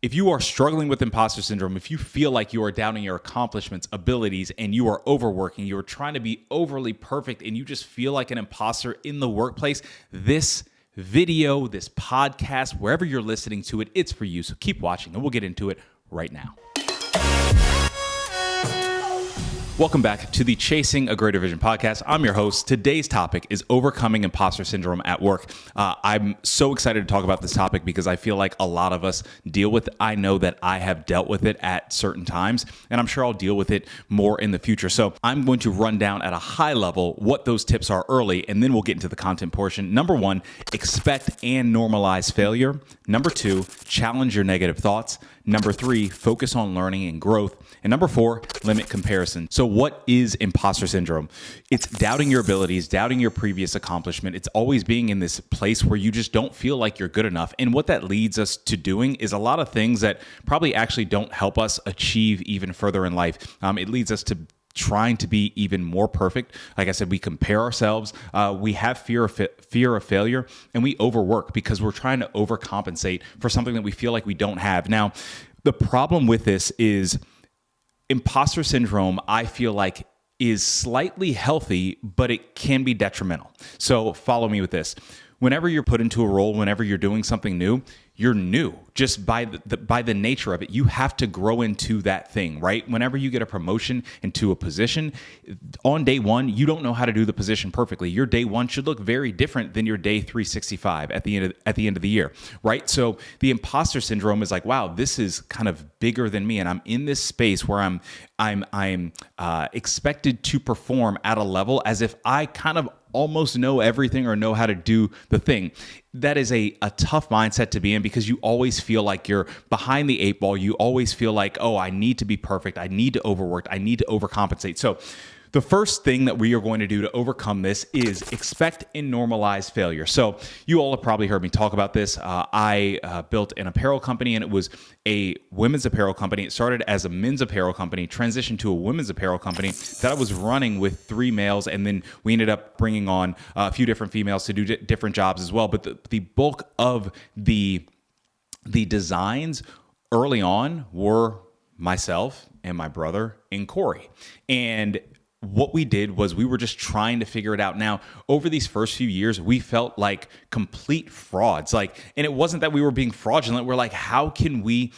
If you are struggling with imposter syndrome, if you feel like you are doubting your accomplishments, abilities, and you are overworking, you're trying to be overly perfect, and you just feel like an imposter in the workplace, this video, this podcast, wherever you're listening to it, it's for you. So keep watching and we'll get into it right now. Welcome back to the Chasing a Greater Vision podcast. I'm your host. Today's topic is overcoming imposter syndrome at work. I'm so excited to talk about this topic because I feel like a lot of us deal with it. I know that I have dealt with it at certain times, and I'm sure I'll deal with it more in the future. So I'm going to run down at a high level what those tips are early, and then we'll get into the content portion. Number one, expect and normalize failure. Number two, challenge your negative thoughts. Number three, focus on learning and growth. And number four, limit comparison. So what is imposter syndrome? It's doubting your abilities, doubting your previous accomplishment. It's always being in this place where you just don't feel like you're good enough. And what that leads us to doing is a lot of things that probably actually don't help us achieve even further in life. It leads us to trying to be even more perfect. Like I said, we compare ourselves. We have fear of failure, and we overwork because we're trying to overcompensate for something that we feel like we don't have. Now, the problem with this is imposter syndrome, I feel like, is slightly healthy, but it can be detrimental. So follow me with this. Whenever you're put into a role, whenever you're doing something new, you're new just by the nature of it. You have to grow into that thing, right? Whenever you get a promotion into a position, on day one, you don't know how to do the position perfectly. Your day one should look very different than your day 365 at the end of the year, right? So the imposter syndrome is like, wow, this is kind of bigger than me, and I'm in this space where I'm expected to perform at a level as if I kind of almost know everything or know how to do the thing. That is a tough mindset to be in because you always feel like you're behind the eight ball. You always feel like, oh, I need to be perfect. I need to overwork. I need to overcompensate. So the first thing that we are going to do to overcome this is expect and normalize failure. So you all have probably heard me talk about this. I built an apparel company, and it was a women's apparel company. It started as a men's apparel company, transitioned to a women's apparel company that I was running with 3 males, and then we ended up bringing on a few different females to do different jobs as well. But the bulk of the designs early on were myself and my brother and Corey. And what we did was we were just trying to figure it out. Now, over these first few years, we felt like complete frauds. And it wasn't that we were being fraudulent. We're like, how can we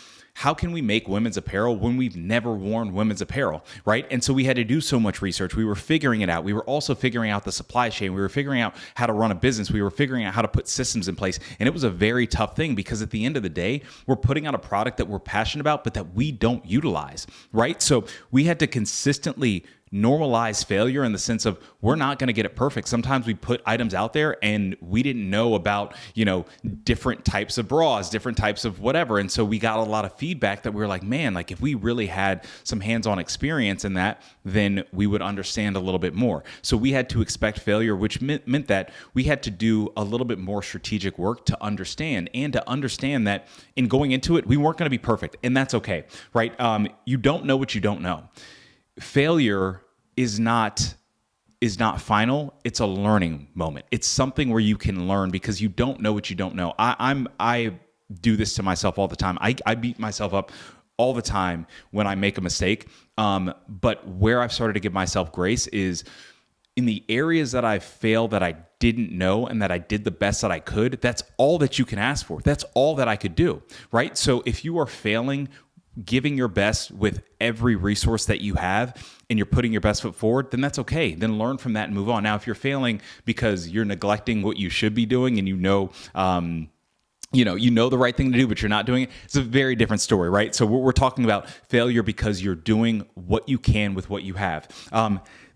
make women's apparel when we've never worn women's apparel, right? And so we had to do so much research. We were figuring it out. We were also figuring out the supply chain. We were figuring out how to run a business. We were figuring out how to put systems in place. And it was a very tough thing because at the end of the day, we're putting out a product that we're passionate about, but that we don't utilize, right? So we had to consistently normalize failure in the sense of we're not going to get it perfect. Sometimes we put items out there and we didn't know about, different types of bras, different types of whatever. And so we got a lot of feedback that we were like, man, if we really had some hands-on experience in that, then we would understand a little bit more. So we had to expect failure, which meant that we had to do a little bit more strategic work to understand that in going into it, we weren't going to be perfect, and that's okay, right? You don't know what you don't know. Failure is not final. It's a learning moment. It's something where you can learn because you don't know what you don't know. I do this to myself all the time. I beat myself up all the time when I make a mistake. But where I've started to give myself grace is in the areas that I failed that I didn't know and that I did the best that I could. That's all that you can ask for. That's all that I could do, right? So if you are failing, giving your best with every resource that you have, and you're putting your best foot forward, then that's okay. Then learn from that and move on. Now, if you're failing because you're neglecting what you should be doing and you know the right thing to do, but you're not doing it, it's a very different story, right? So we're talking about failure because you're doing what you can with what you have.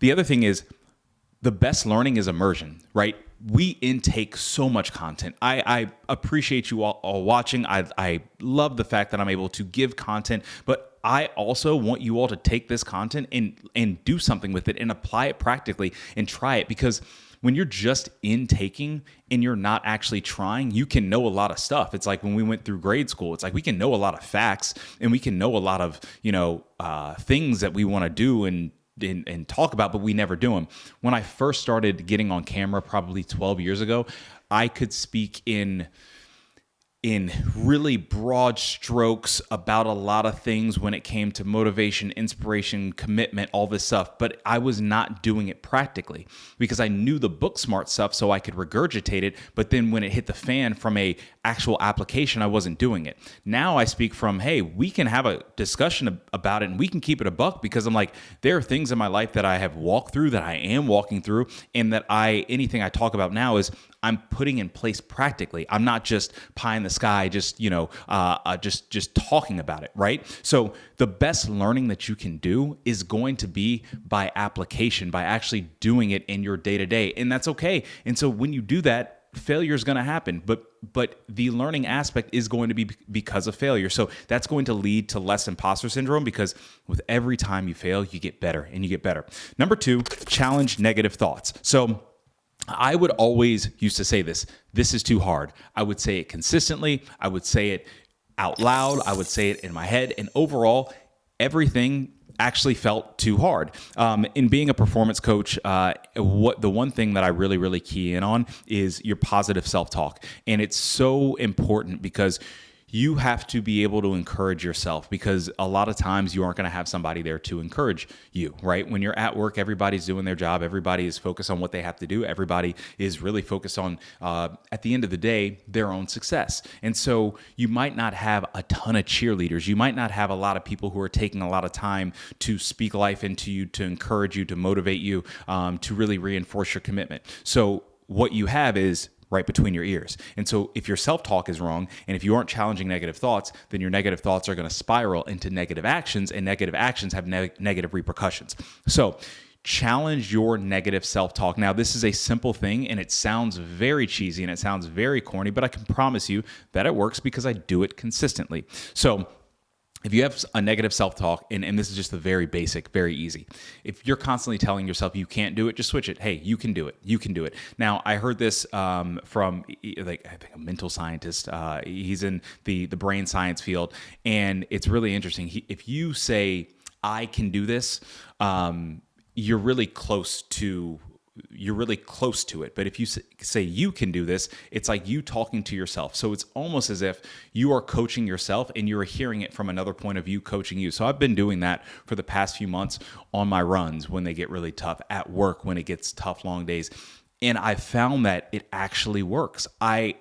The other thing is the best learning is immersion, right? We intake so much content. I appreciate you all watching. I love the fact that I'm able to give content, but I also want you all to take this content and do something with it and apply it practically and try it, because when you're just intaking and you're not actually trying, you can know a lot of stuff. It's like when we went through grade school, it's like we can know a lot of facts and we can know a lot of, things that we want to do and talk about, but we never do them. When I first started getting on camera, probably 12 years ago, I could speak in in really broad strokes about a lot of things when it came to motivation, inspiration, commitment, all this stuff, but I was not doing it practically because I knew the book smart stuff so I could regurgitate it, but then when it hit the fan from a actual application, I wasn't doing it. Now I speak from, hey, we can have a discussion about it and we can keep it a buck because I'm like, there are things in my life that I have walked through, that I am walking through, and that anything I talk about now is I'm putting in place practically. I'm not just pie in the sky, just talking about it, right? So the best learning that you can do is going to be by application, by actually doing it in your day-to-day, and that's okay. And so when you do that, failure is going to happen, but the learning aspect is going to be because of failure. So that's going to lead to less imposter syndrome because with every time you fail, you get better and you get better. Number 2, challenge negative thoughts. So I would always used to say this is too hard. I would say it consistently. I would say it out loud. I would say it in my head. And overall, everything actually felt too hard. In being a performance coach, the one thing that I really, really key in on is your positive self-talk. And it's so important because you have to be able to encourage yourself because a lot of times you aren't going to have somebody there to encourage you, right? When you're at work, everybody's doing their job. Everybody is focused on what they have to do. Everybody is really focused on, at the end of the day, their own success. And so you might not have a ton of cheerleaders. You might not have a lot of people who are taking a lot of time to speak life into you, to encourage you, to motivate you, to really reinforce your commitment. So what you have is right between your ears. And so if your self-talk is wrong, and if you aren't challenging negative thoughts, then your negative thoughts are going to spiral into negative actions, and negative actions have negative repercussions. So challenge your negative self-talk. Now, this is a simple thing, and it sounds very cheesy, and it sounds very corny, but I can promise you that it works because I do it consistently. So if you have a negative self-talk, and this is just the very basic, very easy. If you're constantly telling yourself you can't do it, just switch it. Hey, you can do it. You can do it. Now, I heard this from I think a mental scientist. He's in the brain science field, and it's really interesting. If you say, I can do this, you're really close to it. But if you say you can do this, it's like you talking to yourself. So it's almost as if you are coaching yourself and you're hearing it from another point of view coaching you. So I've been doing that for the past few months on my runs when they get really tough, at work when it gets tough, long days. And I found that it actually works. I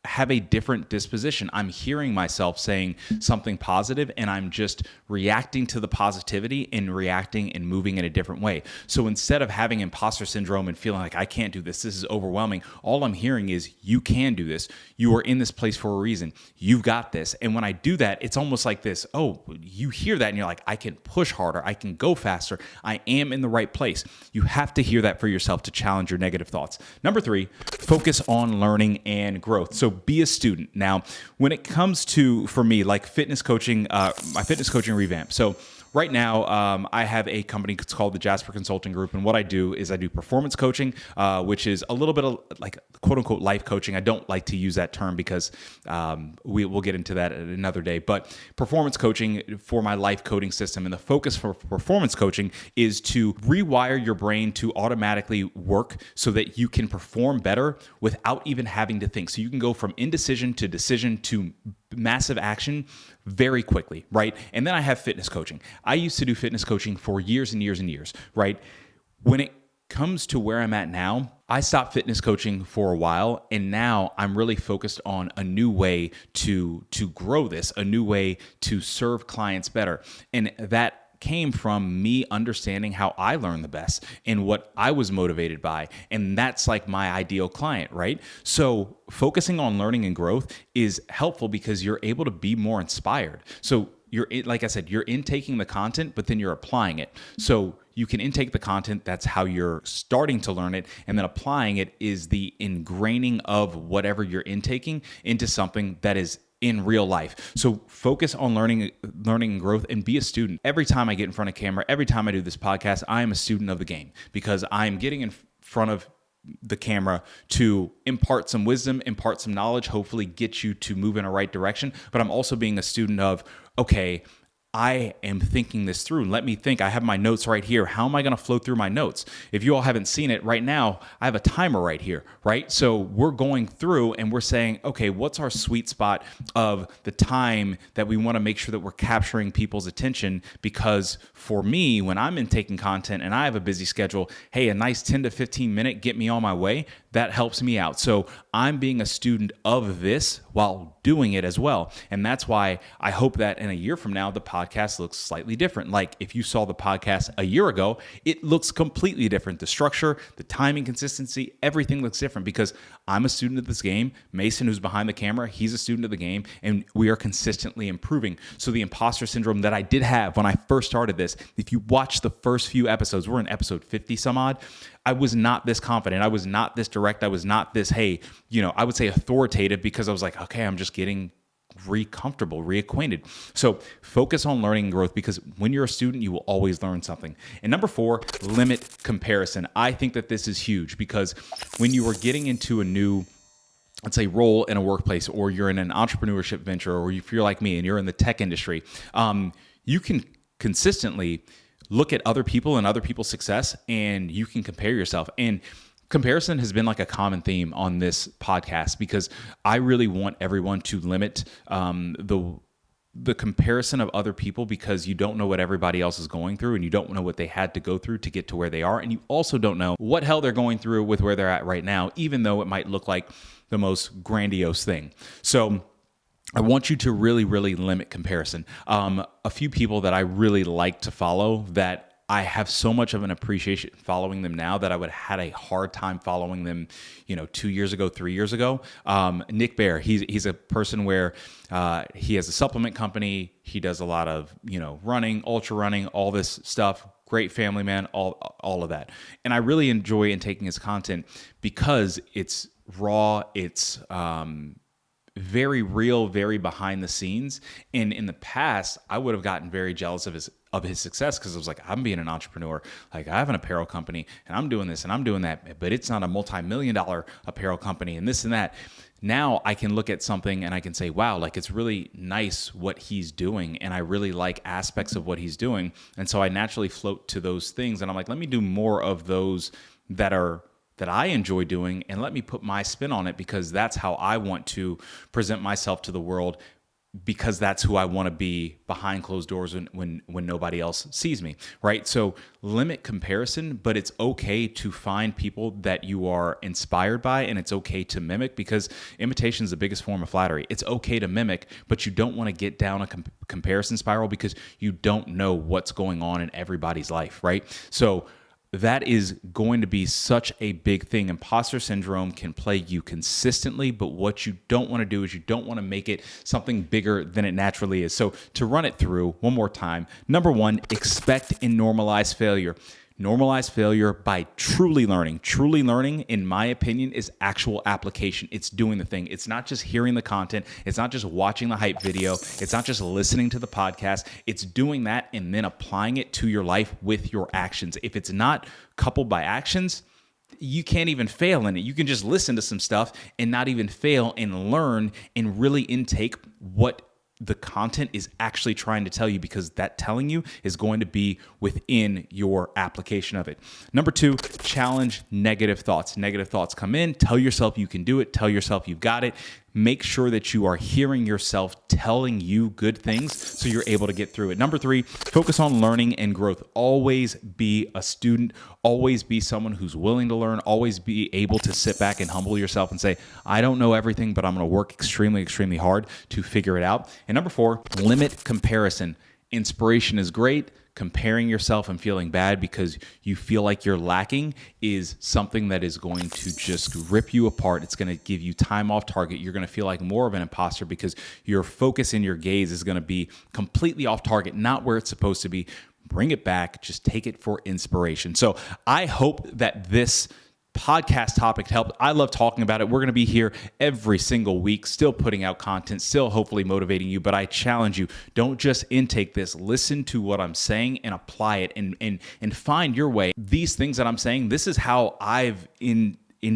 have a different disposition. I'm hearing myself saying something positive and I'm just reacting to the positivity and reacting and moving in a different way. So instead of having imposter syndrome and feeling like I can't do this is overwhelming, all I'm hearing is you can do this. You are in this place for a reason. You've got this. And when I do that, it's almost like this, oh, you hear that and you're like, I can push harder. I can go faster. I am in the right place. You have to hear that for yourself to challenge your negative thoughts. Number 3, focus on learning and growth. So be a student. Now, when it comes to, for me, like fitness coaching, my fitness coaching revamp. So right now, I have a company. It's called the Jasper Consulting Group. And what I do is I do performance coaching, which is a little bit of like quote unquote life coaching. I don't like to use that term because we'll get into that another day. But performance coaching for my life coding system. And the focus for performance coaching is to rewire your brain to automatically work so that you can perform better without even having to think. So you can go from indecision to decision to massive action very quickly, right? And then I have fitness coaching. I used to do fitness coaching for years and years and years, right? When it comes to where I'm at now, I stopped fitness coaching for a while, and now I'm really focused on a new way to grow this, a new way to serve clients better. And that came from me understanding how I learn the best and what I was motivated by. And that's like my ideal client, right? So focusing on learning and growth is helpful because you're able to be more inspired. So like I said, you're intaking the content, but then you're applying it. So you can intake the content, that's how you're starting to learn it, and then applying it is the ingraining of whatever you're intaking into something that is in real life. So focus on learning and growth and be a student. Every time I get in front of camera, every time I do this podcast, I am a student of the game because I'm getting in front of the camera to impart some wisdom, impart some knowledge, hopefully get you to move in a right direction. But I'm also being a student of, okay, I am thinking this through. Let me think. I have my notes right here. How am I going to flow through my notes? If you all haven't seen it right now, I have a timer right here, right? So we're going through and we're saying, okay, what's our sweet spot of the time that we want to make sure that we're capturing people's attention? Because for me, when I'm in taking content and I have a busy schedule, hey, a nice 10 to 15 minute get me on my way, that helps me out. So I'm being a student of this while doing it as well. And that's why I hope that in a year from now, the podcast looks slightly different. Like if you saw the podcast a year ago, it looks completely different. The structure, the timing, consistency, everything looks different because I'm a student of this game. Mason, who's behind the camera, he's a student of the game, and we are consistently improving. So the imposter syndrome that I did have when I first started this, if you watch the first few episodes, we're in episode 50 some odd, I was not this confident. I was not this direct. I was not this, hey, I would say authoritative because I was like, okay, I'm just getting comfortable, reacquainted. So focus on learning and growth because when you're a student, you will always learn something. And number 4, limit comparison. I think that this is huge because when you are getting into a new, let's say, role in a workplace, or you're in an entrepreneurship venture, or if you're like me and you're in the tech industry, you can consistently look at other people and other people's success, and you can compare yourself. And comparison has been like a common theme on this podcast because I really want everyone to limit the comparison of other people because you don't know what everybody else is going through and you don't know what they had to go through to get to where they are. And you also don't know what hell they're going through with where they're at right now, even though it might look like the most grandiose thing. So I want you to really, really limit comparison. A few people that I really like to follow that I have so much of an appreciation following them now that I would have had a hard time following them, 2 years ago, 3 years ago. Nick Bear, he's a person where he has a supplement company. He does a lot of, running, ultra running, all this stuff. Great family man, all of that. And I really enjoy in taking his content because it's raw, it's very real, very behind the scenes. And in the past, I would have gotten very jealous of his success because I was like, I'm being an entrepreneur. Like I have an apparel company and I'm doing this and I'm doing that, but it's not a multi-million-dollar apparel company and this and that. Now I can look at something and I can say, wow, like it's really nice what he's doing. And I really like aspects of what he's doing. And so I naturally float to those things. And I'm like, let me do more of those that I enjoy doing, and let me put my spin on it because that's how I want to present myself to the world, because that's who I want to be behind closed doors when nobody else sees me, right? So limit comparison, but it's okay to find people that you are inspired by, and it's okay to mimic because imitation is the biggest form of flattery. It's okay to mimic, but you don't want to get down a comparison spiral because you don't know what's going on in everybody's life, right? So that is going to be such a big thing. Imposter syndrome can plague you consistently, but what you don't want to do is you don't want to make it something bigger than it naturally is. So to run it through one more time, number 1, expect and normalize failure. Normalize failure by truly learning. Truly learning, in my opinion, is actual application. It's doing the thing. It's not just hearing the content. It's not just watching the hype video. It's not just listening to the podcast. It's doing that and then applying it to your life with your actions. If it's not coupled by actions, you can't even fail in it. You can just listen to some stuff and not even fail and learn and really intake what the content is actually trying to tell you, because that telling you is going to be within your application of it. Number 2, challenge negative thoughts. Negative thoughts come in. Tell yourself you can do it. Tell yourself you've got it. Make sure that you are hearing yourself telling you good things so you're able to get through it. Number 3, focus on learning and growth. Always be a student. Always be someone who's willing to learn. Always be able to sit back and humble yourself and say, I don't know everything, but I'm going to work extremely, extremely hard to figure it out. And number 4, limit comparison. Inspiration is great. Comparing yourself and feeling bad because you feel like you're lacking is something that is going to just rip you apart. It's going to give you time off target. You're going to feel like more of an imposter because your focus and your gaze is going to be completely off target, not where it's supposed to be. Bring it back. Just take it for inspiration. So I hope that this podcast topic helped. I love talking about it. We're going to be here every single week, still putting out content, still hopefully motivating you. But I challenge you, don't just intake this. Listen to what I'm saying and apply it and find your way. These things that I'm saying, this is how I've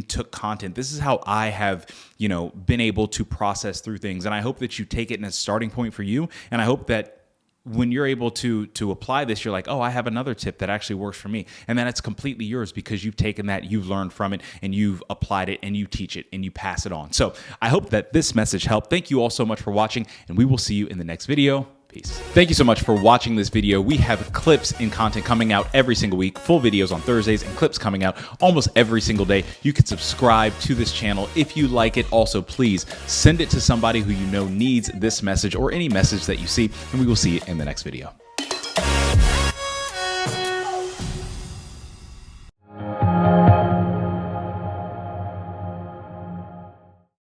took content. This is how I have, been able to process through things. And I hope that you take it as a starting point for you. And I hope that when you're able to apply this, you're like, oh, I have another tip that actually works for me. And then it's completely yours because you've taken that, you've learned from it, and you've applied it, and you teach it, and you pass it on. So I hope that this message helped. Thank you all so much for watching, and we will see you in the next video. Peace. Thank you so much for watching this video. We have clips and content coming out every single week, full videos on Thursdays, and clips coming out almost every single day. You can subscribe to this channel if you like it. Also, please send it to somebody who you know needs this message or any message that you see, and we will see you in the next video.